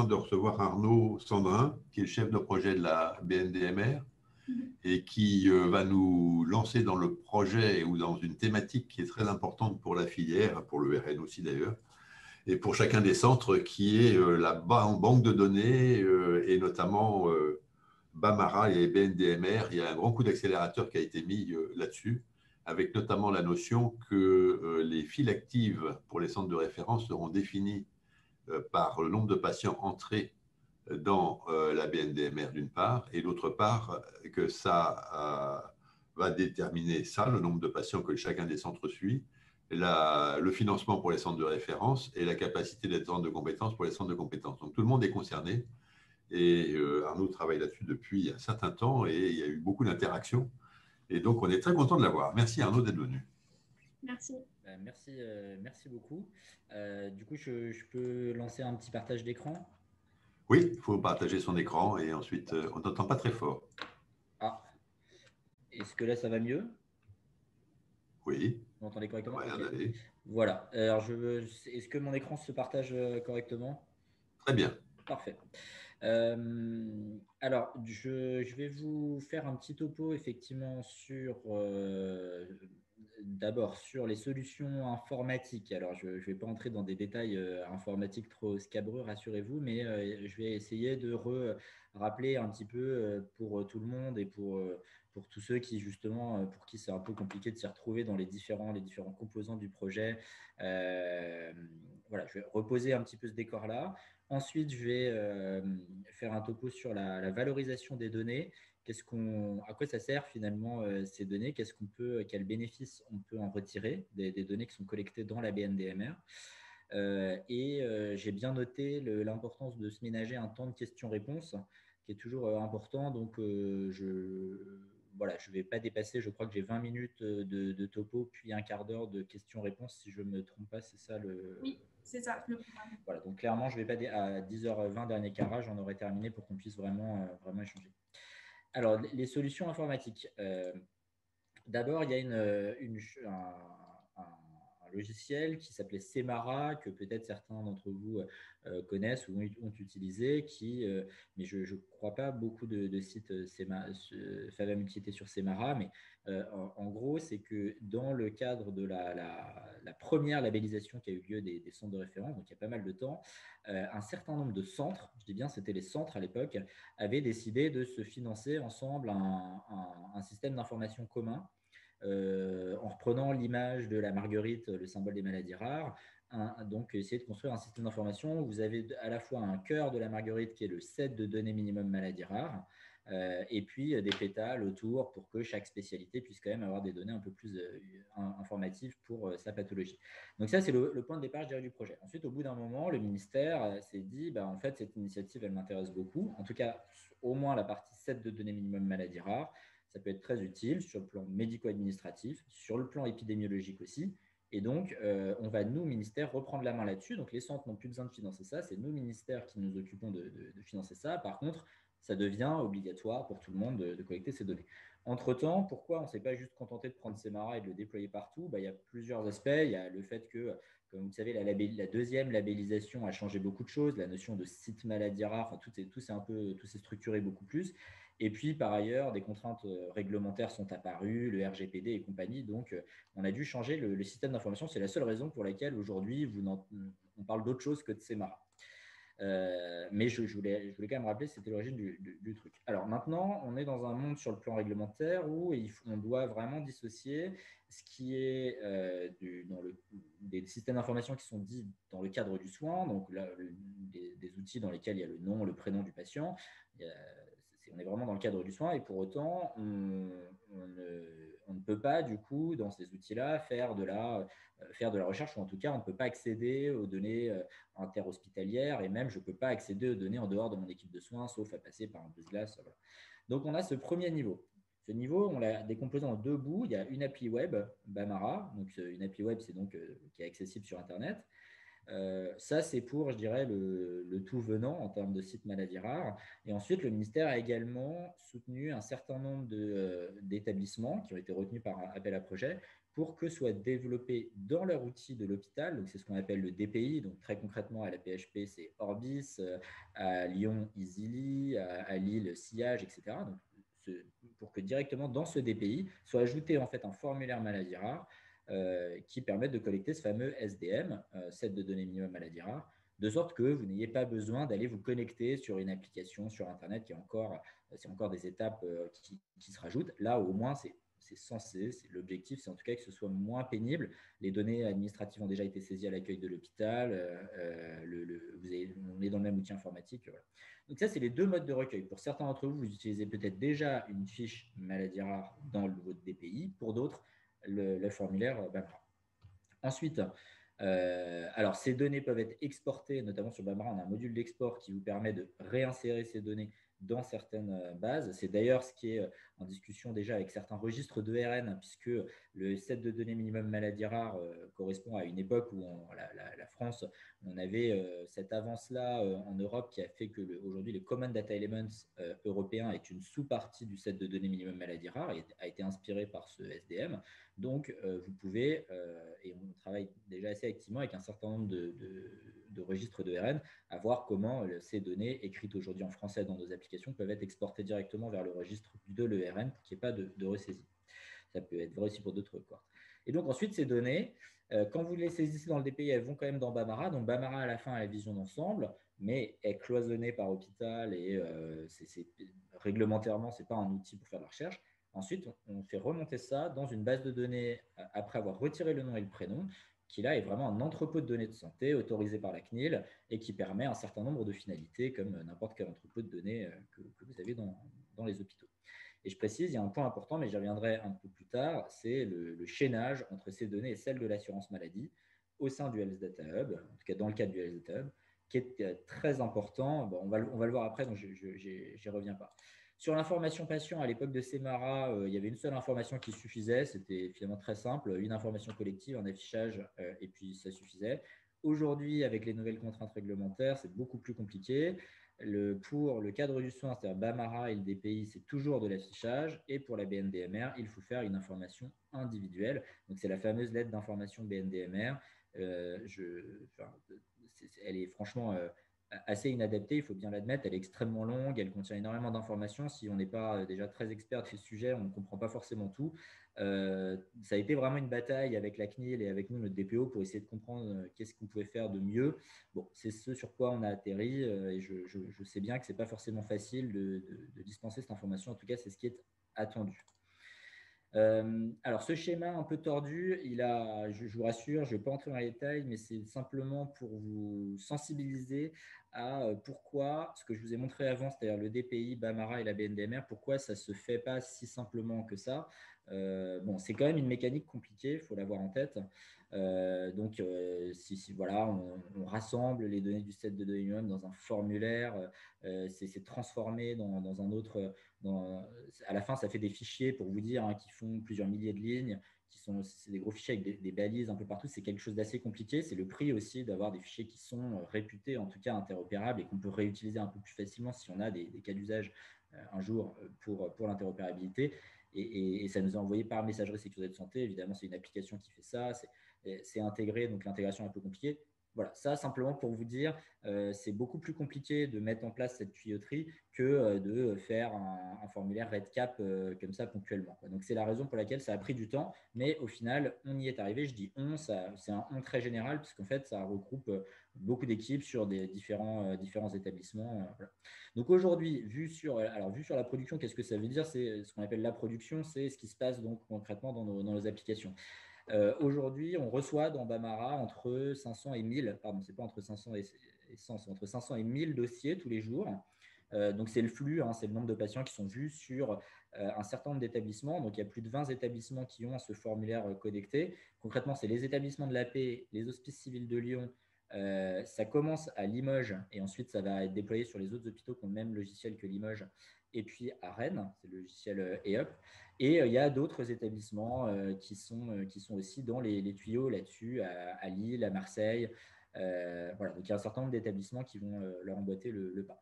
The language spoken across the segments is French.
chance de recevoir Arnaud Sandrin, qui est le chef de projet de la BNDMR et qui va nous lancer dans le projet ou dans une thématique qui est très importante pour la filière, pour le RN aussi d'ailleurs, et pour chacun des centres, qui est la banque de données et notamment Bamara et BNDMR. Il y a un grand coup d'accélérateur qui a été mis là-dessus, avec notamment la notion que les files actives pour les centres de référence seront définies par le nombre de patients entrés dans la BNDMR d'une part, et d'autre part que ça va déterminer ça, le nombre de patients que chacun des centres suit, le financement pour les centres de référence et la capacité des centres de compétences pour les centres de compétences. Donc tout le monde est concerné et Arnaud travaille là-dessus depuis un certain temps et il y a eu beaucoup d'interactions et donc on est très content de l'avoir. Merci Arnaud d'être venu. Merci. Merci beaucoup. Du coup, je peux lancer un petit partage d'écran. Oui, il faut partager son écran et ensuite, on n'entend pas très fort. Ah, est-ce que là, ça va mieux? Oui. Vous m'entendez correctement? Okay. Voilà. Alors, est-ce que mon écran se partage correctement? Très bien. Parfait. Alors, je vais vous faire un petit topo effectivement sur d'abord sur les solutions informatiques. Alors, je ne vais pas entrer dans des détails informatiques trop scabreux, rassurez-vous, mais je vais essayer de rappeler un petit peu pour tout le monde et pour tous ceux qui, justement, pour qui c'est un peu compliqué de s'y retrouver dans les différents composants du projet. Voilà, je vais reposer un petit peu ce décor-là. Ensuite, je vais faire un topo sur la valorisation des données. À quoi ça sert finalement ces données? Quels bénéfices on peut en retirer des données qui sont collectées dans la BNDMR? J'ai bien noté l'importance de se ménager un temps de questions-réponses qui est toujours important. Donc, je ne vais pas dépasser, je crois que j'ai 20 minutes de topo, puis un quart d'heure de questions-réponses, si je ne me trompe pas, c'est ça le… Oui, c'est ça. Voilà, donc clairement, je ne vais pas à 10h20, dernier carrage, j'en aurai terminé pour qu'on puisse vraiment échanger. Alors, les solutions informatiques. D'abord, il y a un logiciel qui s'appelait Semara, que peut-être certains d'entre vous connaissent ou ont utilisé, mais je ne crois pas beaucoup de sites Fava Multilité sur Semara, mais en gros, c'est que dans le cadre de la première labellisation qui a eu lieu des centres de référence, donc il y a pas mal de temps, un certain nombre de centres, je dis bien c'était les centres à l'époque, avaient décidé de se financer ensemble un système d'information commun en reprenant l'image de la marguerite, le symbole des maladies rares. Donc, essayer de construire un système d'information où vous avez à la fois un cœur de la marguerite qui est le set de données minimum maladies rares, et puis des pétales autour pour que chaque spécialité puisse quand même avoir des données un peu plus informatives pour sa pathologie. Donc ça, c'est le point de départ, je dirais, du projet. Ensuite, au bout d'un moment, le ministère s'est dit, en fait, cette initiative, elle m'intéresse beaucoup. En tout cas, au moins la partie set de données minimum maladies rares, ça peut être très utile sur le plan médico-administratif, sur le plan épidémiologique aussi. Et donc, on va, nous, ministères, reprendre la main là-dessus. Donc, les centres n'ont plus besoin de financer ça. C'est nous, ministères, qui nous occupons de financer ça. Par contre, ça devient obligatoire pour tout le monde de collecter ces données. Entre-temps, pourquoi on ne s'est pas juste contenté de prendre Semara et de le déployer partout? Il y a plusieurs aspects. Il y a le fait que, comme vous le savez, la deuxième labellisation a changé beaucoup de choses. La notion de site maladie rare, enfin, tout s'est structuré beaucoup plus. Et puis, par ailleurs, des contraintes réglementaires sont apparues, le RGPD et compagnie. Donc, on a dû changer le système d'information. C'est la seule raison pour laquelle aujourd'hui, on parle d'autre chose que de Semara. Mais je voulais quand même rappeler que c'était l'origine du truc. Alors maintenant, on est dans un monde sur le plan réglementaire où on doit vraiment dissocier ce qui est des systèmes d'information qui sont dits dans le cadre du soin, donc là, des outils dans lesquels il y a le nom, le prénom du patient. On est vraiment dans le cadre du soin et pour autant, on ne peut pas, du coup, dans ces outils-là, faire de la recherche, ou en tout cas, on ne peut pas accéder aux données interhospitalières et même, je ne peux pas accéder aux données en dehors de mon équipe de soins, sauf à passer par un brise-glace. Voilà. Donc, on a ce premier niveau. Ce niveau, on l'a décomposé en deux bouts. Il y a une appli web, Bamara. Donc, une appli web, c'est donc qui est accessible sur Internet. Ça, c'est pour, je dirais, le tout venant en termes de sites maladies rares. Et ensuite, le ministère a également soutenu un certain nombre d'établissements qui ont été retenus par appel à projet pour que soit développé dans leur outil de l'hôpital, donc c'est ce qu'on appelle le DPI, donc très concrètement à la PHP, c'est Orbis, à Lyon, Easily, à Lille, Sillage, etc. Donc, pour que directement dans ce DPI soit ajouté en fait un formulaire maladie rare qui permettent de collecter ce fameux SDM, set de données minimum maladie rare, de sorte que vous n'ayez pas besoin d'aller vous connecter sur une application sur Internet c'est encore des étapes qui se rajoutent. Là, au moins, c'est l'objectif, c'est en tout cas que ce soit moins pénible. Les données administratives ont déjà été saisies à l'accueil de l'hôpital. On est dans le même outil informatique. Voilà. Donc ça, c'est les deux modes de recueil. Pour certains d'entre vous, vous utilisez peut-être déjà une fiche maladie rare dans votre DPI. Pour d'autres, le formulaire Bambara. Ensuite, alors ces données peuvent être exportées, notamment sur Bambara, on a un module d'export qui vous permet de réinsérer ces données dans certaines bases. C'est d'ailleurs ce qui est en discussion déjà avec certains registres d'ERN, puisque le set de données minimum maladie rare correspond à une époque où la France, on avait cette avance-là en Europe qui a fait que aujourd'hui, le Common Data Elements européen est une sous-partie du set de données minimum maladie rare et a été inspiré par ce SDM. Donc, vous pouvez, et on travaille déjà assez activement avec un certain nombre de registres de RN, à voir comment ces données écrites aujourd'hui en français dans nos applications peuvent être exportées directement vers le registre de l'ERN, qui n'est pas de ressaisie. Ça peut être vrai aussi pour d'autres cohortes. Et donc, ensuite, ces données, quand vous les saisissez dans le DPI, elles vont quand même dans Bambara. Donc, Bambara, à la fin, a la vision d'ensemble, mais est cloisonnée par hôpital et réglementairement, ce n'est pas un outil pour faire de la recherche. Ensuite, on fait remonter ça dans une base de données après avoir retiré le nom et le prénom, qui là est vraiment un entrepôt de données de santé autorisé par la CNIL et qui permet un certain nombre de finalités comme n'importe quel entrepôt de données que vous avez dans les hôpitaux. Et je précise, il y a un point important, mais j'y reviendrai un peu plus tard, c'est le chaînage entre ces données et celles de l'assurance maladie au sein du Health Data Hub, en tout cas dans le cadre du Health Data Hub, qui est très important. Bon, on va le voir après, donc je n'y reviens pas. Sur l'information patient, à l'époque de Semara, il y avait une seule information qui suffisait. C'était finalement très simple, une information collective, un affichage, et puis ça suffisait. Aujourd'hui, avec les nouvelles contraintes réglementaires, c'est beaucoup plus compliqué. Pour le cadre du soin, c'est-à-dire Bambara et le DPI, c'est toujours de l'affichage. Et pour la BNDMR, il faut faire une information individuelle. Donc, c'est la fameuse lettre d'information BNDMR. Elle est franchement assez inadaptée, il faut bien l'admettre. Elle est extrêmement longue, elle contient énormément d'informations. Si on n'est pas déjà très expert de ces sujets, on ne comprend pas forcément tout. Ça a été vraiment une bataille avec la CNIL et avec nous, notre DPO, pour essayer de comprendre qu'est-ce qu'on pouvait faire de mieux. Bon, c'est ce sur quoi on a atterri et je sais bien que ce n'est pas forcément facile de dispenser cette information. En tout cas, c'est ce qui est attendu. Alors, ce schéma un peu tordu, je vous rassure, je ne vais pas entrer dans les détails, mais c'est simplement pour vous sensibiliser à pourquoi, ce que je vous ai montré avant, c'est-à-dire le DPI, Bambara et la BNDMR, pourquoi ça ne se fait pas si simplement que ça. Bon, c'est quand même une mécanique compliquée, il faut l'avoir en tête. Donc, voilà, on rassemble les données du set de données minimum dans un formulaire, c'est transformé dans un autre. À la fin, ça fait des fichiers pour vous dire qui font plusieurs milliers de lignes, c'est des gros fichiers avec des balises un peu partout. C'est quelque chose d'assez compliqué. C'est le prix aussi d'avoir des fichiers qui sont réputés, en tout cas interopérables, et qu'on peut réutiliser un peu plus facilement si on a des cas d'usage un jour pour l'interopérabilité. Et ça nous est envoyé par messagerie sécurité de santé. Évidemment, c'est une application qui fait ça. C'est intégré, donc l'intégration est un peu compliquée. Voilà, ça simplement pour vous dire, c'est beaucoup plus compliqué de mettre en place cette tuyauterie que de faire un formulaire REDCap comme ça ponctuellement. Donc, c'est la raison pour laquelle ça a pris du temps, mais au final, on y est arrivé. Je dis on, c'est un on très général, puisqu'en fait, ça regroupe beaucoup d'équipes sur des différents établissements. Voilà. Donc, aujourd'hui, vu sur la production, qu'est-ce que ça veut dire? C'est ce qu'on appelle la production, c'est ce qui se passe donc concrètement dans nos applications. Aujourd'hui, on reçoit dans Bambara entre 500 et 1000, pardon, c'est pas entre 500 et 100, c'est entre 500 et 1000 dossiers tous les jours. Donc, c'est le flux, c'est le nombre de patients qui sont vus sur un certain nombre d'établissements. Donc, il y a plus de 20 établissements qui ont ce formulaire connecté. Concrètement, c'est les établissements de la Paix, les hospices civils de Lyon. Ça commence à Limoges et ensuite, ça va être déployé sur les autres hôpitaux qui ont le même logiciel que Limoges. Et puis à Rennes, c'est le logiciel EUP. Et il y a d'autres établissements qui sont aussi dans les tuyaux là-dessus, à Lille, à Marseille, Voilà, donc il y a un certain nombre d'établissements qui vont leur emboîter le pas.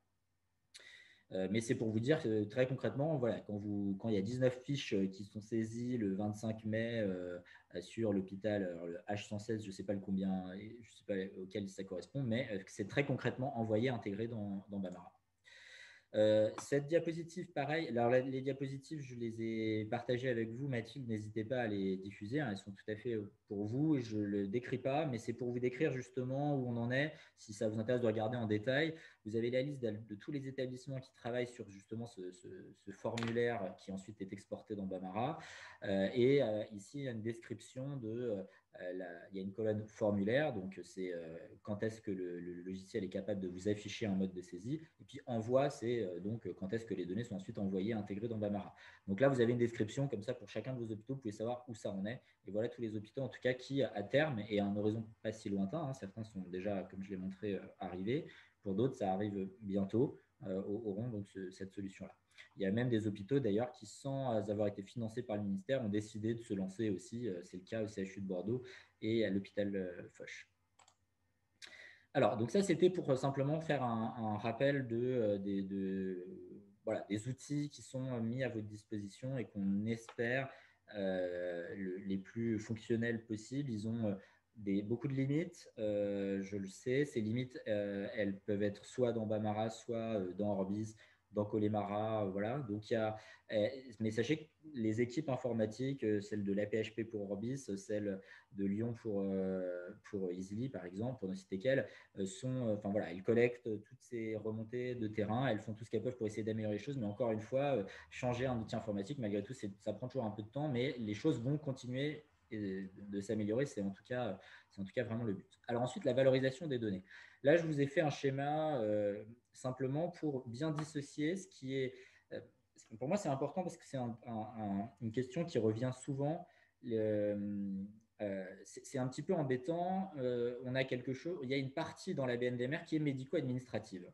Mais c'est pour vous dire que très concrètement, voilà, quand il y a 19 fiches qui sont saisies le 25 mai sur l'hôpital, le H116, je ne sais pas le combien, je ne sais pas auquel ça correspond, mais c'est très concrètement envoyé, intégré dans Bambara. Cette diapositive, pareil. Alors, les diapositives, je les ai partagées avec vous, Mathilde. N'hésitez pas à les diffuser. Elles sont tout à fait pour vous. Je ne le décris pas, mais c'est pour vous décrire justement où on en est. Si ça vous intéresse de regarder en détail, vous avez la liste de tous les établissements qui travaillent sur justement ce formulaire qui ensuite est exporté dans Bambara. Ici, il y a une description il y a une colonne formulaire, donc c'est quand est-ce que le logiciel est capable de vous afficher un mode de saisie, et puis envoi, c'est donc quand est-ce que les données sont ensuite envoyées, intégrées dans Bambara. Donc là, vous avez une description comme ça pour chacun de vos hôpitaux, vous pouvez savoir où ça en est, et voilà tous les hôpitaux en tout cas qui, à terme, et à un horizon pas si lointain, certains sont déjà, comme je l'ai montré, arrivés, pour d'autres, ça arrive bientôt, auront donc cette solution-là. Il y a même des hôpitaux d'ailleurs qui, sans avoir été financés par le ministère, ont décidé de se lancer aussi. C'est le cas au CHU de Bordeaux et à l'hôpital Foch. Alors, donc ça, c'était pour simplement faire un rappel voilà, des outils qui sont mis à votre disposition et qu'on espère les plus fonctionnels possibles. Ils ont beaucoup de limites, je le sais. Ces limites, elles peuvent être soit dans Bambara, soit dans Orbis, dans Connemara, voilà. Donc, mais sachez que les équipes informatiques, celle de l'APHP pour Orbis, celle de Lyon pour Easily, par exemple, pour ne citer qu'elles, enfin voilà, elles collectent toutes ces remontées de terrain, elles font tout ce qu'elles peuvent pour essayer d'améliorer les choses, mais encore une fois, changer un outil informatique, malgré tout, ça prend toujours un peu de temps, mais les choses vont continuer de s'améliorer, c'est en tout cas vraiment le but. Alors ensuite, la valorisation des données. Là, je vous ai fait un schéma simplement pour bien dissocier ce qui est… pour moi, c'est important parce que c'est une question qui revient souvent. C'est un petit peu embêtant. On a quelque chose, il y a une partie dans la BNDMR qui est médico-administrative.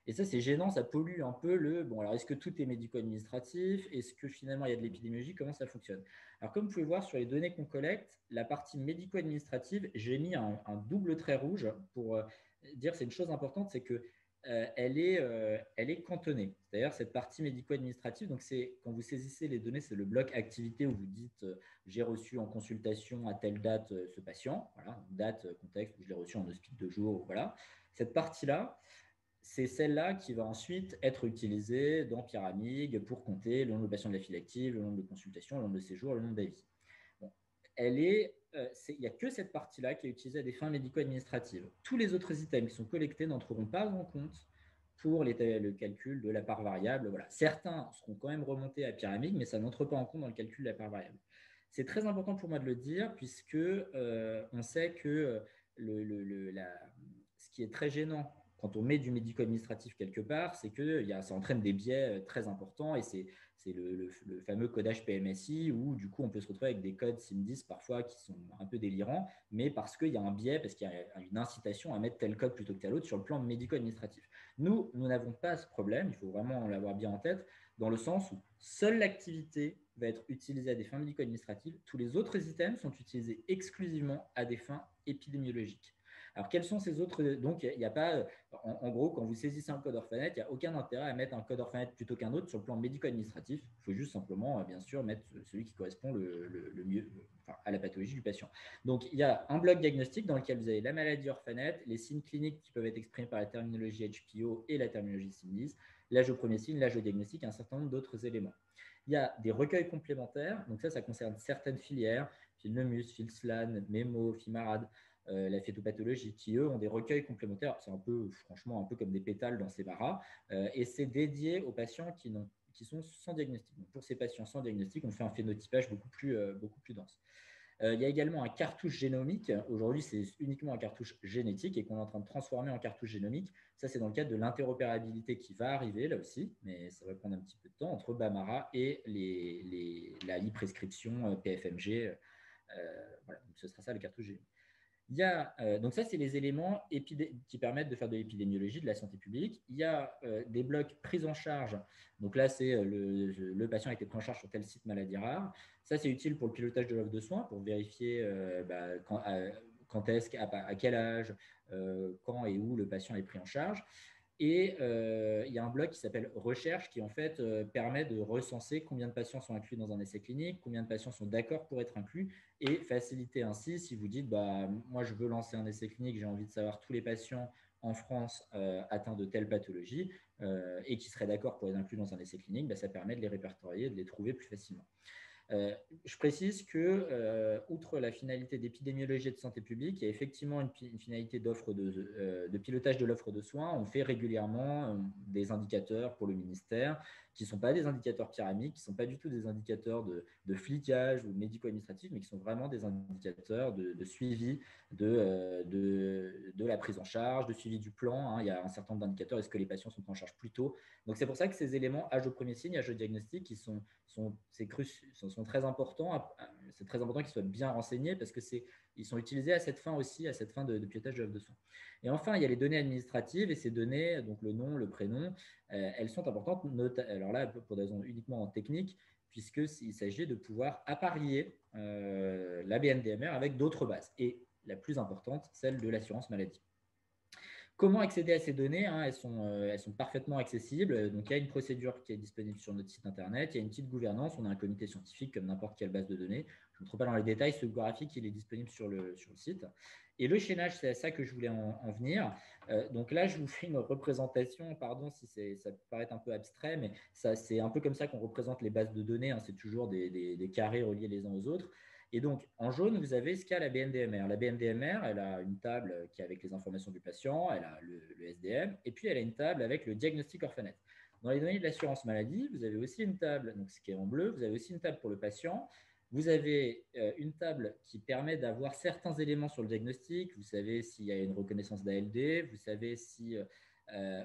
Et ça, c'est gênant, ça pollue un peu bon, alors est-ce que tout est médico-administratif? Est-ce que finalement il y a de l'épidémiologie? Comment ça fonctionne? Alors, comme vous pouvez voir sur les données qu'on collecte, la partie médico-administrative, j'ai mis un double trait rouge pour dire c'est une chose importante, c'est que elle est cantonnée. C'est-à-dire cette partie médico-administrative, donc c'est quand vous saisissez les données, c'est le bloc activité où vous dites j'ai reçu en consultation à telle date ce patient, voilà, date, contexte, où je l'ai reçu en hospice de jour, voilà. Cette partie-là, c'est celle-là qui va ensuite être utilisée dans Pyramide pour compter le nombre de patients de la file active, le nombre de consultations, le nombre de séjours, le nombre d'avis. Bon, il n'y a que cette partie-là qui est utilisée à des fins médico-administratives. Tous les autres items qui sont collectés n'entreront pas en compte pour le calcul de la part variable. Voilà. Certains seront quand même remontés à Pyramide, mais ça n'entre pas en compte dans le calcul de la part variable. C'est très important pour moi de le dire, puisque on sait que ce qui est très gênant quand on met du médico-administratif quelque part, c'est que ça entraîne des biais très importants et c'est le fameux codage PMSI où du coup on peut se retrouver avec des codes SIM10 parfois qui sont un peu délirants, mais parce qu'il y a un biais, parce qu'il y a une incitation à mettre tel code plutôt que tel autre sur le plan médico-administratif. Nous n'avons pas ce problème, il faut vraiment l'avoir bien en tête, dans le sens où seule l'activité va être utilisée à des fins médico-administratives, tous les autres items sont utilisés exclusivement à des fins épidémiologiques. Alors, quels sont ces autres… Donc, il n'y a pas… En gros, quand vous saisissez un code Orphanet, il n'y a aucun intérêt à mettre un code Orphanet plutôt qu'un autre sur le plan médico-administratif. Il faut juste simplement, bien sûr, mettre celui qui correspond le mieux à la pathologie du patient. Donc, il y a un bloc diagnostique dans lequel vous avez la maladie Orphanet, les signes cliniques qui peuvent être exprimés par la terminologie HPO et la terminologie SIM10, l'âge au premier signe, l'âge au diagnostic et un certain nombre d'autres éléments. Il y a des recueils complémentaires. Donc, ça concerne certaines filières, Filnemus, Filslan, Memo, Fimarad, la phytopathologie, qui eux ont des recueils complémentaires. C'est franchement, un peu comme des pétales dans ces varas. Et c'est dédié aux patients qui sont sans diagnostic. Donc, pour ces patients sans diagnostic, on fait un phénotypage beaucoup plus dense. Il y a également un cartouche génomique. Aujourd'hui, c'est uniquement un cartouche génétique et qu'on est en train de transformer en cartouche génomique. Ça, c'est dans le cadre de l'interopérabilité qui va arriver là aussi, mais ça va prendre un petit peu de temps entre Bambara et la e-prescription PFMG. Voilà, donc ce sera ça le cartouche génomique. Donc ça, c'est les éléments qui permettent de faire de l'épidémiologie, de la santé publique. Il y a des blocs prise en charge. Donc là, c'est le patient a été pris en charge sur tel site maladie rare. Ça, c'est utile pour le pilotage de l'offre de soins, pour vérifier quand est-ce, à quel âge, quand et où le patient est pris en charge. Et il y a un bloc qui s'appelle recherche qui en fait permet de recenser combien de patients sont inclus dans un essai clinique, combien de patients sont d'accord pour être inclus et faciliter ainsi si vous dites bah, moi je veux lancer un essai clinique, j'ai envie de savoir tous les patients en France atteints de telle pathologie et qui seraient d'accord pour être inclus dans un essai clinique, bah, ça permet de les répertorier, de les trouver plus facilement. Je précise que, outre la finalité d'épidémiologie et de santé publique, il y a effectivement une finalité de pilotage de l'offre de soins. On fait régulièrement des indicateurs pour le ministère qui ne sont pas des indicateurs pyramides, qui ne sont pas du tout des indicateurs de flicage ou médico-administratifs, mais qui sont vraiment des indicateurs de suivi de la prise en charge, de suivi du plan. Il y a un certain nombre d'indicateurs. Est-ce que les patients sont pris en charge plus tôt? Donc, c'est pour ça que ces éléments, âge au premier signe, âge au diagnostic, qui sont très importants. C'est très important qu'ils soient bien renseignés parce qu'ils sont utilisés à cette fin aussi, à cette fin de pilotage de l'offre de soins. Et enfin, il y a les données administratives et ces données, donc le nom, le prénom, elles sont importantes. Alors là, pour des raisons uniquement techniques, puisqu'il s'agit de pouvoir apparier la BNDMR avec d'autres bases. Et la plus importante, celle de l'assurance maladie. Comment accéder à ces données? Elles sont parfaitement accessibles. Donc, il y a une procédure qui est disponible sur notre site internet. Il y a une petite gouvernance. On a un comité scientifique comme n'importe quelle base de données. Je ne rentre pas dans les détails. Ce graphique, il est disponible sur le site. Et le chaînage, c'est à ça que je voulais en venir. Donc là, je vous fais une représentation. Pardon si ça peut paraître un peu abstrait, mais c'est un peu comme ça qu'on représente les bases de données. C'est toujours des carrés reliés les uns aux autres. Et donc, en jaune, vous avez ce qu'a la BNDMR. La BNDMR, elle a une table qui est avec les informations du patient, elle a le SDM, et puis elle a une table avec le diagnostic Orphanet. Dans les données de l'assurance maladie, vous avez aussi une table, donc ce qui est en bleu, vous avez aussi une table pour le patient. Vous avez une table qui permet d'avoir certains éléments sur le diagnostic. Vous savez s'il y a une reconnaissance d'ALD, vous savez si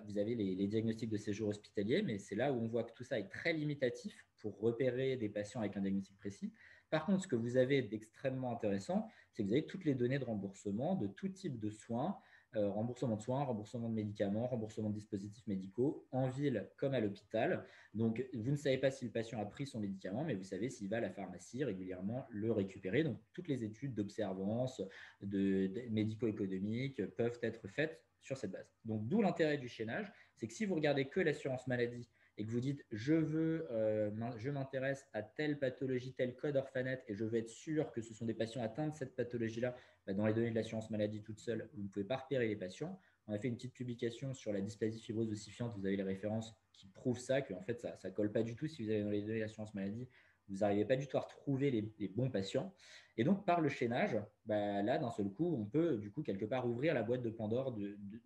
vous avez les diagnostics de séjour hospitalier, mais c'est là où on voit que tout ça est très limitatif pour repérer des patients avec un diagnostic précis. Par contre, ce que vous avez d'extrêmement intéressant, c'est que vous avez toutes les données de remboursement de tout type de soins, remboursement de soins, remboursement de médicaments, remboursement de dispositifs médicaux, en ville comme à l'hôpital. Donc, vous ne savez pas si le patient a pris son médicament, mais vous savez s'il va à la pharmacie régulièrement le récupérer. Donc, toutes les études d'observance, de médico-économiques peuvent être faites sur cette base. Donc, d'où l'intérêt du chaînage, c'est que si vous regardez que l'assurance maladie et que vous dites je m'intéresse à telle pathologie, tel code Orphanet et je veux être sûr que ce sont des patients atteints de cette pathologie-là, dans les données de l'assurance maladie toute seule, vous ne pouvez pas repérer les patients. On a fait une petite publication sur la dysplasie fibreuse ossifiante, vous avez les références qui prouvent ça, que en fait ça ne colle pas du tout. Si vous avez dans les données de l'assurance maladie, vous n'arrivez pas du tout à retrouver les bons patients. Et donc, par le chaînage, là, d'un seul coup, on peut du coup quelque part ouvrir la boîte de Pandore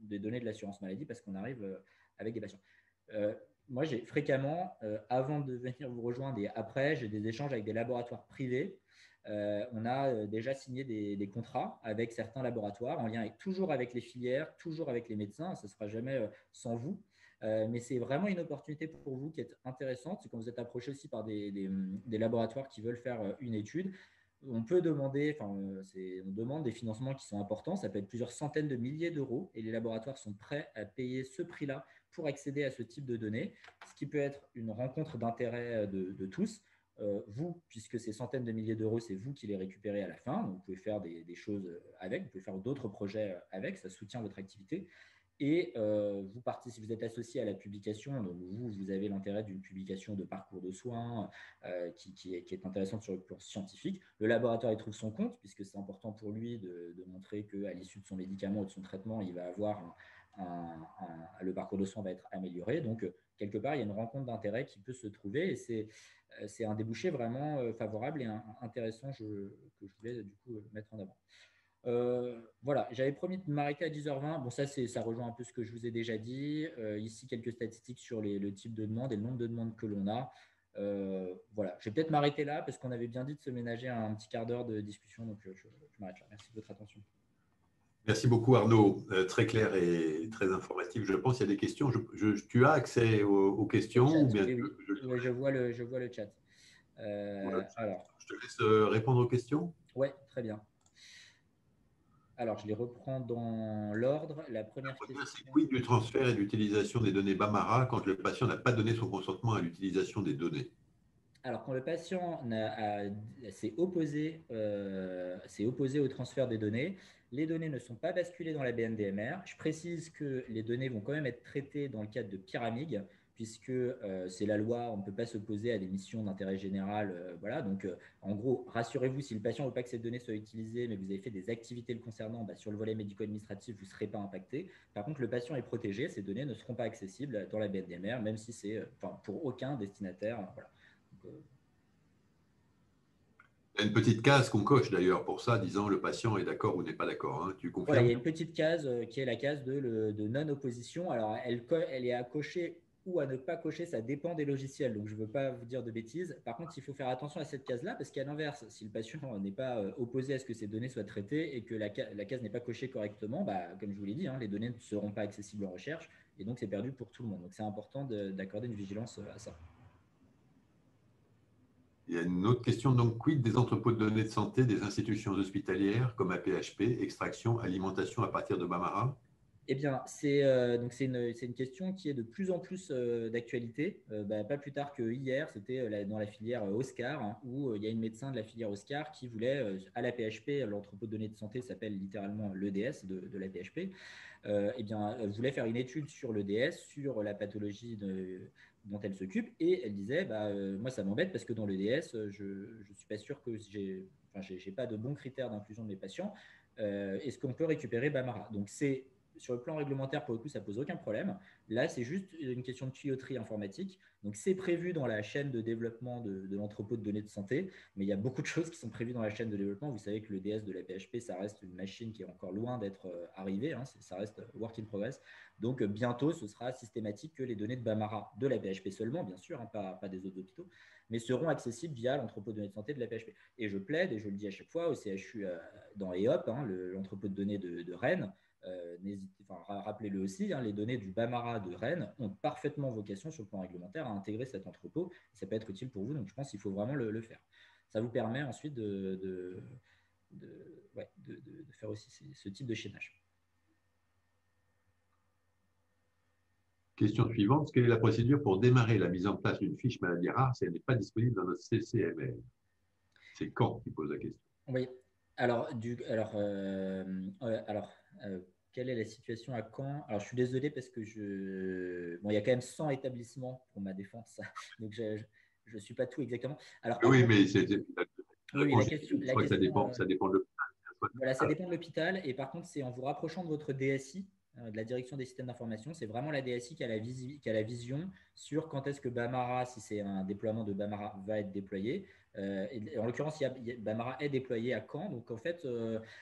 des données de l'assurance maladie parce qu'on arrive avec des patients. Moi, j'ai fréquemment, avant de venir vous rejoindre et après, j'ai des échanges avec des laboratoires privés. On a déjà signé des contrats avec certains laboratoires en lien toujours avec les filières, toujours avec les médecins. Ça ne se fera jamais sans vous. Mais c'est vraiment une opportunité pour vous qui est intéressante. C'est quand vous êtes approché aussi par des laboratoires qui veulent faire une étude. On peut demander, on demande des financements qui sont importants. Ça peut être plusieurs centaines de milliers d'euros et les laboratoires sont prêts à payer ce prix-là pour accéder à ce type de données, ce qui peut être une rencontre d'intérêt de tous. Vous, puisque ces centaines de milliers d'euros, c'est vous qui les récupérez à la fin. Donc, vous pouvez faire des choses avec, vous pouvez faire d'autres projets avec, ça soutient votre activité. Et si vous êtes associé à la publication, donc vous avez l'intérêt d'une publication de parcours de soins qui est intéressante sur le plan scientifique. Le laboratoire y trouve son compte, puisque c'est important pour lui de montrer qu'à l'issue de son médicament ou de son traitement, il va avoir le parcours de soins va être amélioré. Donc, quelque part, il y a une rencontre d'intérêt qui peut se trouver et c'est un débouché vraiment favorable et intéressant que je voulais du coup mettre en avant. Voilà, j'avais promis de m'arrêter à 10h20. Bon, ça rejoint un peu ce que je vous ai déjà dit. Ici, quelques statistiques sur le type de demande et le nombre de demandes que l'on a. Voilà, je vais peut-être m'arrêter là parce qu'on avait bien dit de se ménager un petit quart d'heure de discussion. Donc, je m'arrête là. Merci de votre attention. Merci beaucoup Arnaud, très clair et très informatif. Je pense qu'il y a des questions. Tu as accès aux questions chat, ou bien oui. Je vois le chat. Voilà. Alors, je te laisse répondre aux questions. Oui, très bien. Alors, je les reprends dans l'ordre. La première question… C'est quid du transfert et d'utilisation des données Bamara quand le patient n'a pas donné son consentement à l'utilisation des données? Alors, quand le patient s'est opposé au transfert des données, les données ne sont pas basculées dans la BNDMR. Je précise que les données vont quand même être traitées dans le cadre de Pyramide, puisque c'est la loi, on ne peut pas s'opposer à des missions d'intérêt général. Voilà. Donc, en gros, rassurez-vous, si le patient ne veut pas que ces données soient utilisées, mais vous avez fait des activités le concernant, sur le volet médico-administratif, vous ne serez pas impacté. Par contre, le patient est protégé, ces données ne seront pas accessibles dans la BNDMR, même si c'est pour aucun destinataire. Voilà. Donc, Il y a une petite case qu'on coche d'ailleurs pour ça, disant le patient est d'accord ou n'est pas d'accord. Hein. Tu voilà, il y confirmes? a une petite case qui est la case de non-opposition. Alors, elle est à cocher ou à ne pas cocher, ça dépend des logiciels. Donc, je ne veux pas vous dire de bêtises. Par contre, il faut faire attention à cette case-là parce qu'à l'inverse, si le patient n'est pas opposé à ce que ces données soient traitées et que la case n'est pas cochée correctement, comme je vous l'ai dit, les données ne seront pas accessibles en recherche et donc c'est perdu pour tout le monde. Donc, c'est important d'accorder une vigilance à ça. Il y a une autre question, donc, quid des entrepôts de données de santé des institutions hospitalières comme APHP, extraction, alimentation à partir de Bambara? Eh bien, c'est une question qui est de plus en plus d'actualité. Pas plus tard que hier, c'était dans la filière Oscar, hein, où il y a une médecin de la filière Oscar qui voulait, à la PHP, l'entrepôt de données de santé s'appelle littéralement l'EDS de la PHP, elle voulait faire une étude sur l'EDS, sur la pathologie dont elle s'occupe, et elle disait, moi ça m'embête parce que dans l'EDS, je ne suis pas sûr que j'ai pas de bons critères d'inclusion de mes patients. Est-ce qu'on peut récupérer Bambara? Donc c'est sur le plan réglementaire, pour le coup, ça pose aucun problème. Là, c'est juste une question de tuyauterie informatique. Donc, c'est prévu dans la chaîne de développement de l'entrepôt de données de santé, mais il y a beaucoup de choses qui sont prévues dans la chaîne de développement. Vous savez que le DS de la PHP, ça reste une machine qui est encore loin d'être arrivée. Hein, ça reste work in progress. Donc, bientôt, ce sera systématique que les données de Bambara, de la PHP seulement, bien sûr, hein, pas des autres hôpitaux, mais seront accessibles via l'entrepôt de données de santé de la PHP. Et je plaide, et je le dis à chaque fois, au CHU dans EOP, hein, l'entrepôt de données de Rennes, rappelez-le aussi, hein, les données du Bambara de Rennes ont parfaitement vocation sur le plan réglementaire à intégrer cet entrepôt. Ça peut être utile pour vous, donc je pense qu'il faut vraiment le faire. Ça vous permet ensuite de faire aussi ce type de chaînage. Question suivante, quelle est la procédure pour démarrer la mise en place d'une fiche maladie rare si elle n'est pas disponible dans notre CCMR? C'est quand qui pose la question. Oui, alors, quelle est la situation à Caen? Alors, je suis désolé parce que il y a quand même 100 établissements pour ma défense, donc je ne suis pas tout exactement. Alors, Oui, contre, mais oui, la question, je crois que ça dépend de l'hôpital. voilà, ça dépend de l'hôpital. Et par contre, c'est en vous rapprochant de votre DSI, de la direction des systèmes d'information, c'est vraiment la DSI qui a la vision sur quand est-ce que Bambara, si c'est un déploiement de Bambara, va être déployé. Et en l'occurrence, Bambara est déployé à Caen. Donc en fait,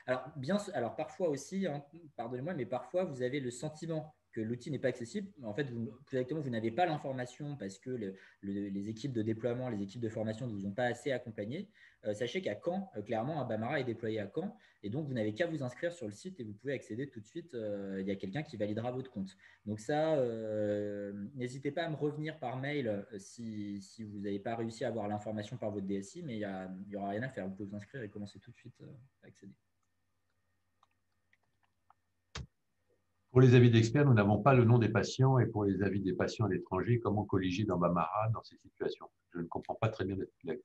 alors parfois aussi, hein, pardonnez-moi, mais parfois vous avez le sentiment que l'outil n'est pas accessible. En fait, plus exactement, vous n'avez pas l'information parce que les équipes de déploiement, les équipes de formation ne vous ont pas assez accompagné. Sachez qu'à Caen, clairement, un Bambara est déployé à Caen. Et donc, vous n'avez qu'à vous inscrire sur le site et vous pouvez accéder tout de suite. Il y a quelqu'un qui validera votre compte. Donc ça, n'hésitez pas à me revenir par mail si vous n'avez pas réussi à avoir l'information par votre DSI, mais il n'y aura rien à faire. Vous pouvez vous inscrire et commencer tout de suite à accéder. Pour les avis d'experts, nous n'avons pas le nom des patients et pour les avis des patients à l'étranger, comment colliger dans Bambara dans ces situations? Je ne comprends pas très bien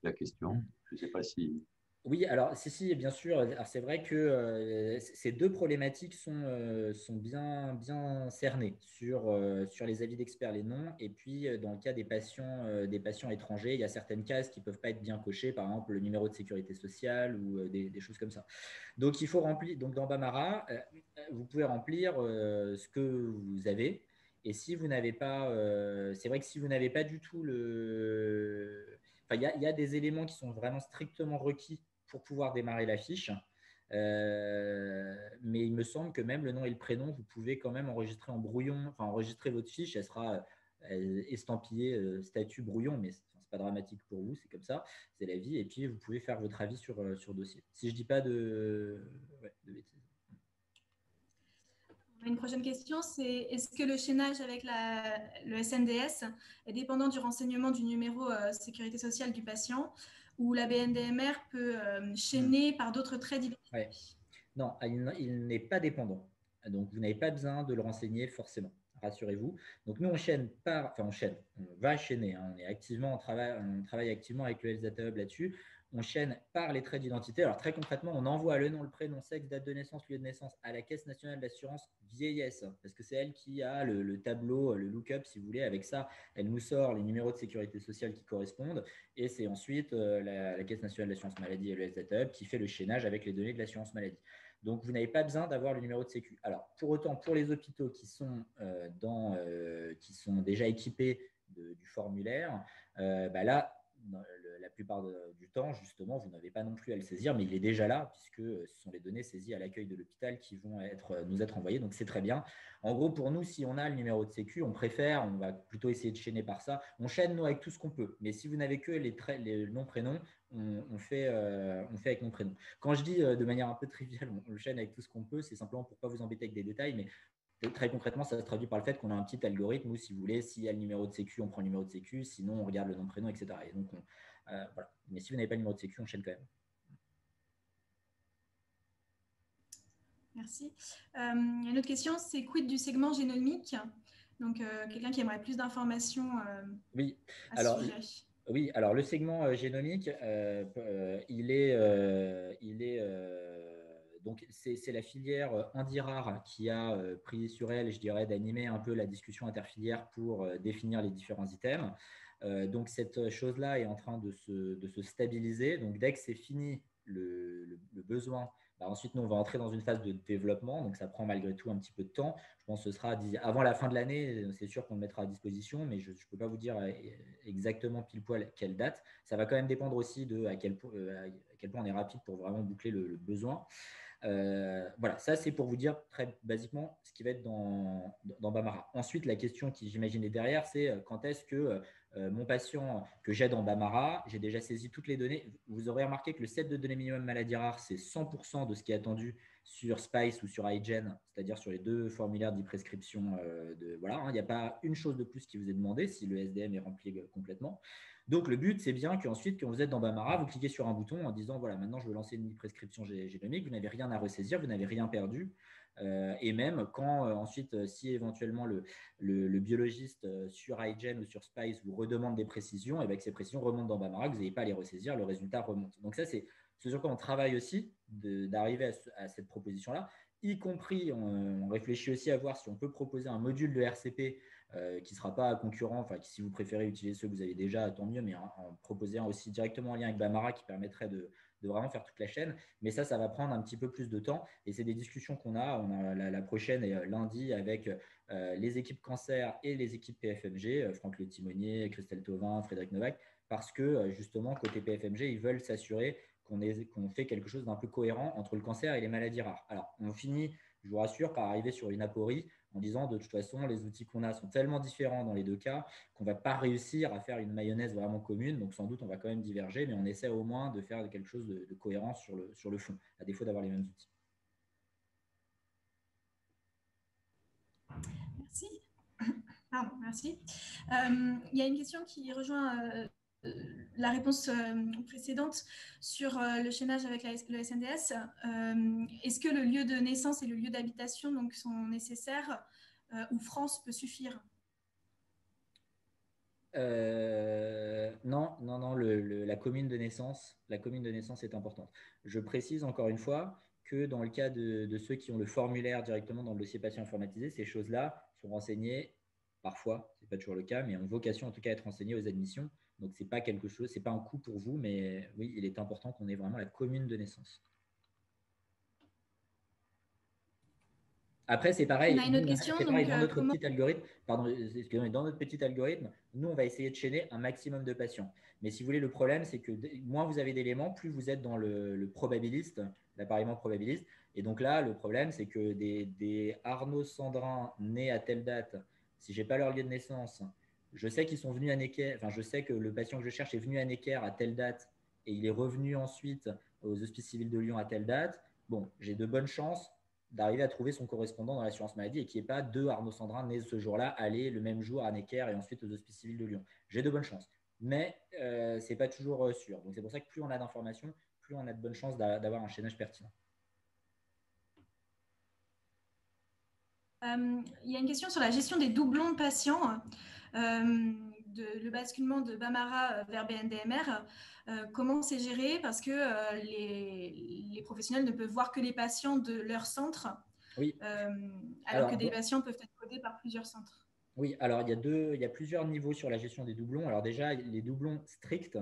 la question. Je ne sais pas si… Oui, alors si, bien sûr. Alors, c'est vrai que ces deux problématiques sont bien cernées sur les avis d'experts, les noms, et puis dans le cas des patients étrangers, il y a certaines cases qui ne peuvent pas être bien cochées, par exemple le numéro de sécurité sociale ou des choses comme ça. Donc il faut remplir. Donc dans Bambara, vous pouvez remplir ce que vous avez. Et si vous n'avez pas, c'est vrai que si vous n'avez pas du tout il y a des éléments qui sont vraiment strictement requis pour pouvoir démarrer la fiche. Mais il me semble que même le nom et le prénom, vous pouvez quand même enregistrer en brouillon, enfin enregistrer votre fiche, elle sera estampillée statut brouillon, mais c'est pas dramatique pour vous, c'est comme ça, c'est la vie. Et puis vous pouvez faire votre avis sur dossier. Si je dis pas de bêtises. Une prochaine question, c'est est-ce que le chaînage avec le SNDS est dépendant du renseignement du numéro sécurité sociale du patient ou la BNDMR peut chaîner par d'autres traits d'identité? Ouais. Non, il n'est pas dépendant. Donc, vous n'avez pas besoin de le renseigner forcément. rassurez-vous. Donc, nous, on va chaîner. Hein, on travaille activement avec le Health Data Hub là-dessus. On chaîne par les traits d'identité. Alors, très concrètement, on envoie le nom, le prénom, sexe, date de naissance, lieu de naissance à la Caisse nationale d'assurance vieillesse, parce que c'est elle qui a le tableau, le look-up, si vous voulez. Avec ça, elle nous sort les numéros de sécurité sociale qui correspondent. Et c'est ensuite la Caisse nationale d'assurance maladie et le Health Data Hub qui fait le chaînage avec les données de l'assurance maladie. Donc, vous n'avez pas besoin d'avoir le numéro de sécu. Alors, pour autant, pour les hôpitaux qui sont déjà équipés du formulaire, là, la plupart du temps, justement, vous n'avez pas non plus à le saisir, mais il est déjà là, puisque ce sont les données saisies à l'accueil de l'hôpital qui vont nous être envoyées. Donc, c'est très bien. En gros, pour nous, si on a le numéro de sécu, on va plutôt essayer de chaîner par ça. On chaîne, nous, avec tout ce qu'on peut. Mais si vous n'avez que les noms, prénoms, on fait avec nom, prénom. Quand je dis de manière un peu triviale, on le chaîne avec tout ce qu'on peut, c'est simplement pour ne pas vous embêter avec des détails, mais très concrètement, ça se traduit par le fait qu'on a un petit algorithme où, si vous voulez, s'il y a le numéro de sécu, on prend le numéro de sécu, sinon on regarde le nom, prénom, etc. Et donc, voilà. Mais si vous n'avez pas le numéro de sécu, on chaîne quand même. Merci. Une autre question, c'est quid du segment génomique? Donc, quelqu'un qui aimerait plus d'informations oui. à ce sujet. Oui, alors le segment génomique, donc c'est la filière Andirar qui a pris sur elle, je dirais, d'animer un peu la discussion interfilière pour définir les différents items. Donc cette chose-là est en train de se stabiliser. Donc dès que c'est fini le besoin, ensuite nous on va entrer dans une phase de développement. Donc ça prend malgré tout un petit peu de temps. Je pense que ce sera avant la fin de l'année. C'est sûr qu'on le mettra à disposition, mais je ne peux pas vous dire exactement pile poil quelle date. Ça va quand même dépendre aussi de à quel point on est rapide pour vraiment boucler le besoin. Voilà, ça c'est pour vous dire très basiquement ce qui va être dans Bambara. Ensuite, la question qui j'imagine est derrière, c'est quand est-ce que mon patient que j'ai dans Bambara, j'ai déjà saisi toutes les données. Vous aurez remarqué que le set de données minimum maladie rare, c'est 100% de ce qui est attendu sur Spice ou sur iGen, c'est-à-dire sur les deux formulaires d'e-prescription. Voilà, il n'y a pas une chose de plus qui vous est demandé si le SDM est rempli complètement. Donc, le but, c'est bien qu'ensuite, quand vous êtes dans Bambara, vous cliquez sur un bouton en disant, voilà, maintenant, je veux lancer une prescription génomique. Vous n'avez rien à ressaisir, vous n'avez rien perdu. Et même quand ensuite, si éventuellement le biologiste sur iGen ou sur Spice vous redemande des précisions, et bien que ces précisions remontent dans Bambara, que vous n'avez pas à les ressaisir, le résultat remonte. Donc ça, c'est sur quoi on travaille aussi, d'arriver à cette proposition-là, y compris, on réfléchit aussi à voir si on peut proposer un module de RCP qui ne sera pas concurrent, enfin, si vous préférez utiliser ceux que vous avez déjà, tant mieux, mais en proposer un aussi directement en lien avec Bambara qui permettrait de vraiment faire toute la chaîne. Mais ça va prendre un petit peu plus de temps et c'est des discussions qu'on a. On a la prochaine est lundi avec les équipes cancer et les équipes PFMG, Franck Le Timonier, Christelle Thauvin, Frédéric Novak, parce que justement, côté PFMG, ils veulent s'assurer qu'on fait quelque chose d'un peu cohérent entre le cancer et les maladies rares. Alors, on finit, je vous rassure, par arriver sur une aporie en disant de toute façon, les outils qu'on a sont tellement différents dans les deux cas qu'on ne va pas réussir à faire une mayonnaise vraiment commune. Donc, sans doute, on va quand même diverger, mais on essaie au moins de faire quelque chose de cohérent sur le fond, à défaut d'avoir les mêmes outils. Merci. Pardon, merci. Il y a une question qui rejoint la réponse précédente sur le chaînage avec le SNDS. Est-ce que le lieu de naissance et le lieu d'habitation donc, sont nécessaires ou France peut suffire? Non, la commune de naissance est importante. Je précise encore une fois que dans le cas de ceux qui ont le formulaire directement dans le dossier patient informatisé, ces choses-là sont renseignées parfois, ce n'est pas toujours le cas, mais ont vocation en tout cas à être renseignées aux admissions. Donc, ce n'est pas quelque chose, ce n'est pas un coût pour vous, mais oui, il est important qu'on ait vraiment la commune de naissance. Après, c'est pareil. On a une autre question. Dans notre petit algorithme, dans notre petit algorithme, nous, on va essayer de chaîner un maximum de patients. Mais si vous voulez, le problème, c'est que moins vous avez d'éléments, plus vous êtes dans le probabiliste, l'appareillement probabiliste. Et donc là, le problème, c'est que des Arnaud Sandrin nés à telle date, si je n'ai pas leur lieu de naissance, je sais qu'ils sont venus à Necker, enfin, je sais que le patient que je cherche est venu à Necker à telle date et il est revenu ensuite aux Hospices civils de Lyon à telle date. Bon, j'ai de bonnes chances d'arriver à trouver son correspondant dans l'assurance maladie et qu'il n'y ait pas deux Arnaud Sandrin nés ce jour-là, aller le même jour à Necker et ensuite aux Hospices civils de Lyon. J'ai de bonnes chances. Mais ce n'est pas toujours sûr. Donc, c'est pour ça que plus on a d'informations, plus on a de bonnes chances d'avoir un chaînage pertinent. Il y a une question sur la gestion des doublons de patients, le basculement de Bamara vers BNDMR. Comment c'est géré? Parce que les professionnels ne peuvent voir que les patients de leur centre, Oui. alors que des patients peuvent être codés par plusieurs centres. Oui, alors il y a plusieurs niveaux sur la gestion des doublons. Alors déjà, les doublons stricts,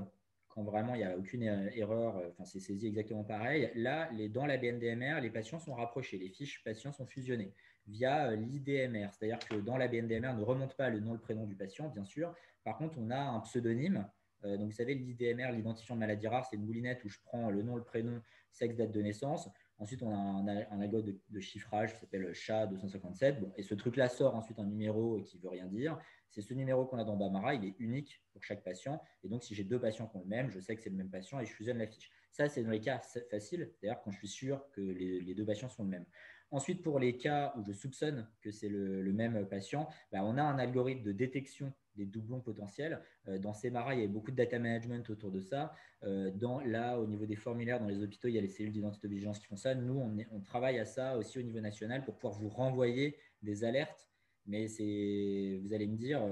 quand vraiment il n'y a aucune erreur, c'est saisi exactement pareil. Là, dans la BNDMR, les patients sont rapprochés, les fiches patients sont fusionnées via l'IDMR. C'est-à-dire que dans la BNDMR, ne remonte pas le nom, le prénom du patient, bien sûr. Par contre, on a un pseudonyme. Donc, vous savez, l'IDMR, l'identifiant de maladie rare, c'est une moulinette où je prends le nom, le prénom, sexe, date de naissance. Ensuite, on a un algo de chiffrage qui s'appelle SHA-257. Bon, et ce truc-là sort ensuite un numéro qui ne veut rien dire. C'est ce numéro qu'on a dans Bamara, il est unique pour chaque patient. Et donc, si j'ai 2 patients qui ont le même, je sais que c'est le même patient et je fusionne la fiche. Ça, c'est dans les cas faciles, d'ailleurs, quand je suis sûr que les 2 patients sont le même. Ensuite, pour les cas où je soupçonne que c'est le même patient, on a un algorithme de détection des doublons potentiels. Dans Semara, il y a beaucoup de data management autour de ça. Là, au niveau des formulaires, dans les hôpitaux, il y a les cellules d'identité-vigilance qui font ça. Nous, on travaille à ça aussi au niveau national pour pouvoir vous renvoyer des alertes. Mais vous allez me dire,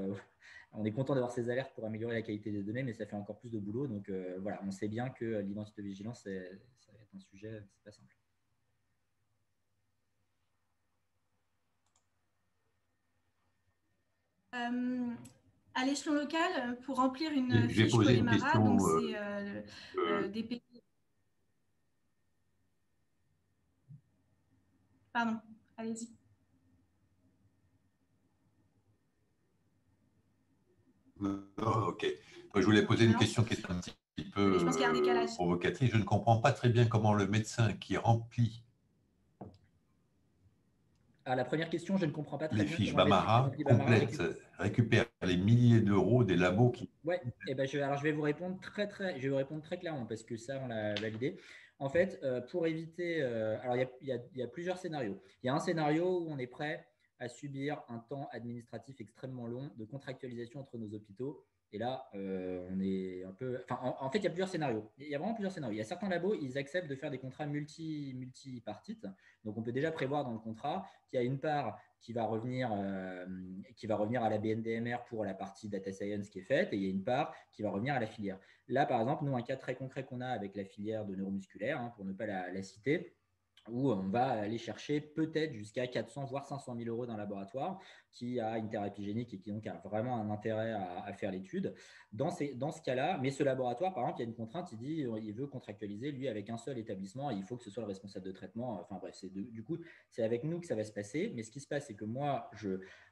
on est content d'avoir ces alertes pour améliorer la qualité des données, mais ça fait encore plus de boulot. Donc voilà, on sait bien que l'identité-vigilance, ça va être un sujet, c'est pas simple. À l'échelon local, pour remplir une J'ai fiche posé une Colémara, question. donc c'est des pays. Pardon, allez-y. Ok. Je voulais poser une question qui est un petit peu Je pense qu'il y a un décalage. provocatrice. Je ne comprends pas très bien comment le médecin qui remplit La première question, je ne comprends pas très les bien fiches comment le médecin qui Bamara remplit Bamara récupère les milliers d'euros des labos qui… Ouais, alors je vais vous répondre je vais vous répondre très clairement parce que ça, on l'a validé. En fait, pour éviter, alors il y a plusieurs scénarios. Il y a un scénario où on est prêt à subir un temps administratif extrêmement long de contractualisation entre nos hôpitaux. Et là, on est un peu. Enfin, en fait, il y a plusieurs scénarios. Il y a vraiment plusieurs scénarios. Il y a certains labos, ils acceptent de faire des contrats multipartites. Donc, on peut déjà prévoir dans le contrat qu'il y a une part qui va revenir à la BNDMR pour la partie data science qui est faite, et il y a une part qui va revenir à la filière. Là, par exemple, nous, un cas très concret qu'on a avec la filière de neuromusculaire, pour ne pas la citer, où on va aller chercher peut-être jusqu'à 400 voire 500 000 euros d'un laboratoire qui a une thérapie génique et qui donc a vraiment un intérêt à faire l'étude. Dans ce cas-là, mais ce laboratoire, par exemple, il y a une contrainte, il veut contractualiser, lui, avec un seul établissement, et il faut que ce soit le responsable de traitement. Enfin bref, du coup, c'est avec nous que ça va se passer. Mais ce qui se passe, c'est que moi,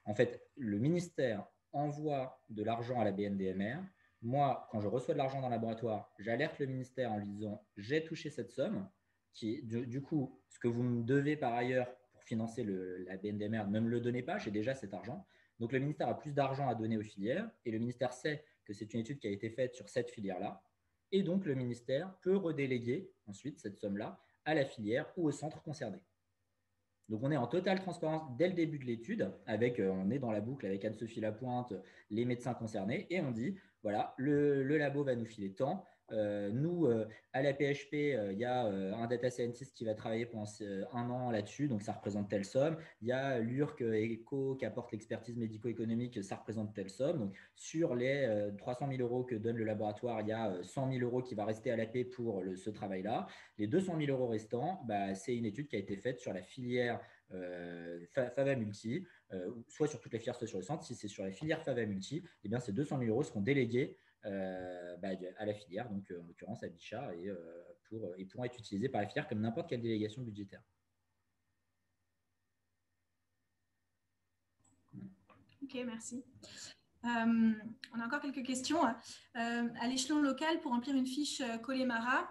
en fait, le ministère envoie de l'argent à la BNDMR. Moi, quand je reçois de l'argent dans le laboratoire, j'alerte le ministère en lui disant « j'ai touché cette somme ». Du coup, ce que vous me devez par ailleurs pour financer la BNDMR, ne me le donnez pas, j'ai déjà cet argent. Donc le ministère a plus d'argent à donner aux filières et le ministère sait que c'est une étude qui a été faite sur cette filière-là. Et donc le ministère peut redéléguer ensuite cette somme-là à la filière ou au centre concerné. Donc on est en totale transparence dès le début de l'étude, on est dans la boucle avec Anne-Sophie Lapointe, les médecins concernés, et on dit, voilà, le labo va nous filer tant. Nous, à la PHP, il y a un data scientist qui va travailler pendant 1 an là-dessus, donc ça représente telle somme. Il y a l'URC ECO qui apporte l'expertise médico-économique, ça représente telle somme. Donc sur les 300 000 euros que donne le laboratoire, il y a 100 000 euros qui va rester à l'AP pour ce travail-là. Les 200 000 euros restants, c'est une étude qui a été faite sur la filière Fava Multi, soit sur toute la filière, soit sur le centre. Si c'est sur la filière Fava Multi, eh bien, ces 200 000 euros seront délégués à la filière, donc en l'occurrence à Bichat, et pourront être utilisés par la filière comme n'importe quelle délégation budgétaire. Ok, merci. On a encore quelques questions. À l'échelon local, pour remplir une fiche Colémara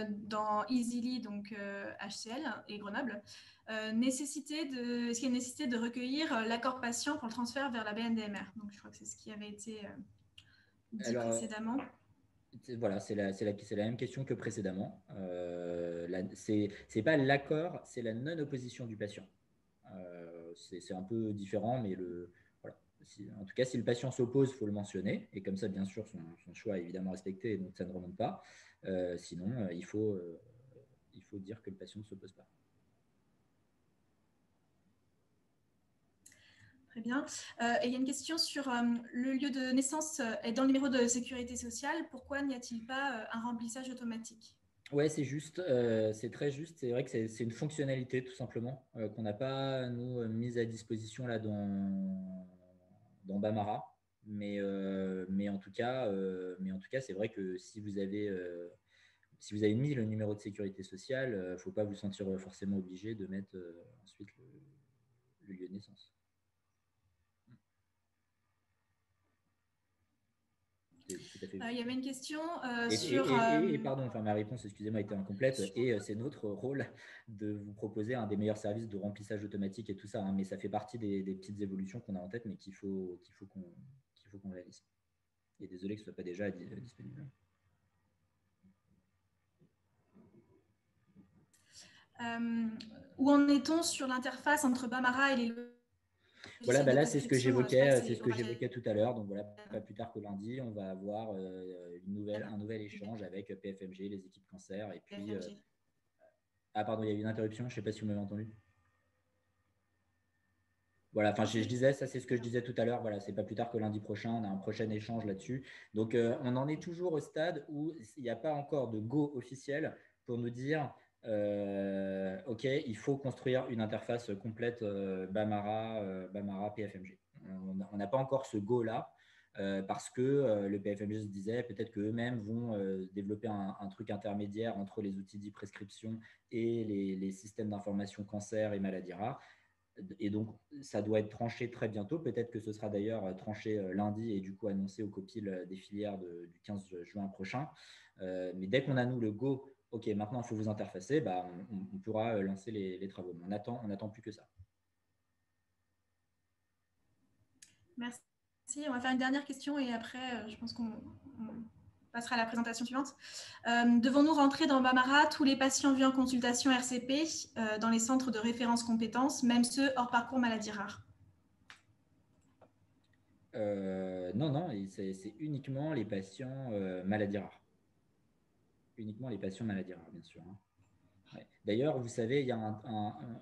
dans Easily, donc HCL et Grenoble, est-ce qu'il y a une nécessité de recueillir l'accord patient pour le transfert vers la BNDMR? Donc, je crois que c'est ce qui avait été dit précédemment. Voilà, c'est la même question que précédemment. C'est pas l'accord, c'est la non-opposition du patient. C'est un peu différent, mais voilà. En tout cas, si le patient s'oppose, il faut le mentionner. Et comme ça, bien sûr, son choix est évidemment respecté, donc ça ne remonte pas. Sinon, il faut dire que le patient ne s'oppose pas. Très bien. Et il y a une question sur le lieu de naissance est dans le numéro de sécurité sociale. Pourquoi n'y a-t-il pas un remplissage automatique? Ouais, c'est juste, c'est très juste. C'est vrai que c'est une fonctionnalité tout simplement qu'on n'a pas nous mise à disposition là dans Bambara. Mais en tout cas, c'est vrai que si vous avez mis le numéro de sécurité sociale, il ne faut pas vous sentir forcément obligé de mettre ensuite le lieu de naissance. Tout à fait. Il y avait une question sur… sur… pardon, enfin, ma réponse, excusez-moi, était incomplète. Et c'est notre rôle de vous proposer un des meilleurs services de remplissage automatique et tout ça. Hein, mais ça fait partie des petites évolutions qu'on a en tête, mais qu'il faut qu'on réalise. Et désolé que ce ne soit pas déjà disponible. Où en est-on sur l'interface entre Bambara et les… Voilà, bah là, c'est ce que j'évoquais tout à l'heure. Donc voilà, pas plus tard que lundi, on va avoir un nouvel échange avec PFMG, les équipes cancer. Et puis, ah pardon, il y a eu une interruption, je ne sais pas si vous m'avez entendu. Voilà, enfin, je disais, ça c'est ce que je disais tout à l'heure. Voilà, c'est pas plus tard que lundi prochain, on a un prochain échange là-dessus. Donc, on en est toujours au stade où il n'y a pas encore de go officiel pour nous dire OK, il faut construire une interface complète Bambara PFMG. On n'a pas encore ce go-là parce que le PFMG se disait peut-être qu'eux-mêmes vont développer un truc intermédiaire entre les outils d'e-prescription et les systèmes d'information cancer et maladies rares. Et donc, ça doit être tranché très bientôt. Peut-être que ce sera d'ailleurs tranché lundi et du coup annoncé au copil des filières du 15 juin prochain. Mais dès qu'on a, nous, le go, OK, maintenant, il faut vous interfacer, bah, on pourra lancer les travaux. Mais on n'attend plus que ça. Merci. On va faire une dernière question et après, je pense qu'on passera à la présentation suivante. Devons-nous rentrer dans Bambara tous les patients vus en consultation RCP dans les centres de référence compétences, même ceux hors parcours maladies rares? Non, c'est uniquement les patients maladies rares. Uniquement les patients maladies rares, bien sûr. Hein. Ouais. D'ailleurs, vous savez, il y a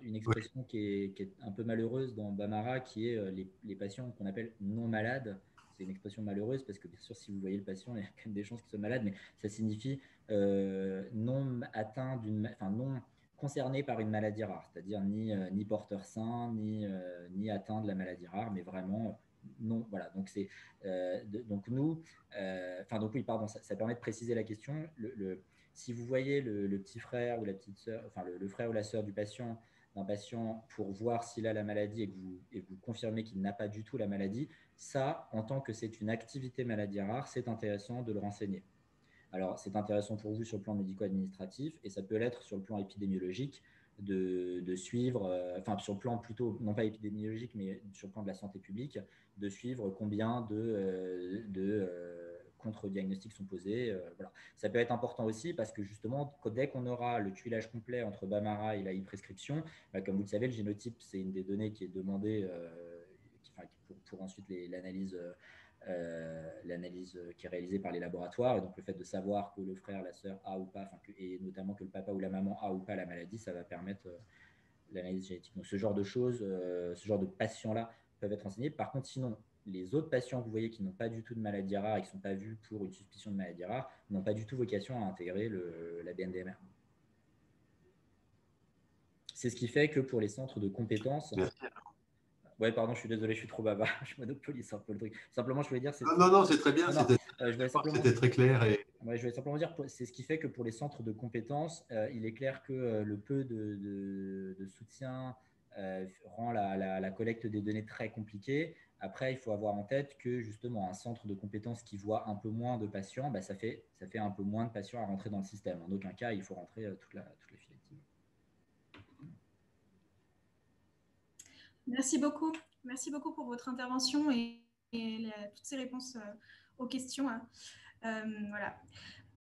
une expression qui est un peu malheureuse dans Bambara, qui est les patients qu'on appelle non malades. C'est une expression malheureuse parce que, bien sûr, si vous voyez le patient, il y a quand même des chances qu'il soit malade, mais ça signifie non atteint non concerné par une maladie rare, c'est-à-dire ni porteur sain, ni atteint de la maladie rare, mais vraiment non. Voilà. Donc donc nous, donc oui, pardon, ça permet de préciser la question. Si vous voyez le petit frère ou la petite sœur, enfin le frère ou la sœur d'un patient pour voir s'il a la maladie et que vous confirmez qu'il n'a pas du tout la maladie, ça, en tant que c'est une activité maladie rare, c'est intéressant de le renseigner. Alors, c'est intéressant pour vous sur le plan médico-administratif et ça peut l'être sur le plan épidémiologique de suivre, sur le plan plutôt, non pas épidémiologique, mais sur le plan de la santé publique, de suivre combien de contre-diagnostics sont posés. Voilà. Ça peut être important aussi parce que justement, dès qu'on aura le tuilage complet entre Bambara et la e-prescription, comme vous le savez, le génotype, c'est une des données qui est demandée pour ensuite l'analyse qui est réalisée par les laboratoires. Et donc, le fait de savoir que le frère, la sœur a ou pas, et notamment que le papa ou la maman a ou pas la maladie, ça va permettre l'analyse génétique. Donc, ce genre de choses, ce genre de patients-là peuvent être renseignés. Par contre, sinon, les autres patients que vous voyez qui n'ont pas du tout de maladie rare et qui ne sont pas vus pour une suspicion de maladie rare n'ont pas du tout vocation à intégrer la BNDMR. C'est ce qui fait que pour les centres de compétences… Merci. Ouais, pardon, je suis désolé, je suis trop bavard, je monopolise un peu le truc. Simplement, je voulais dire… Non, c'est très bien, c'était très clair. Ouais, je vais simplement dire, c'est ce qui fait que pour les centres de compétences, il est clair que le peu de soutien rend la collecte des données très compliquée. Après, il faut avoir en tête que justement, un centre de compétences qui voit un peu moins de patients, ça fait un peu moins de patients à rentrer dans le système. En aucun cas, il faut rentrer toute la file active. Merci beaucoup. Merci beaucoup pour votre intervention et toutes ces réponses aux questions. Voilà.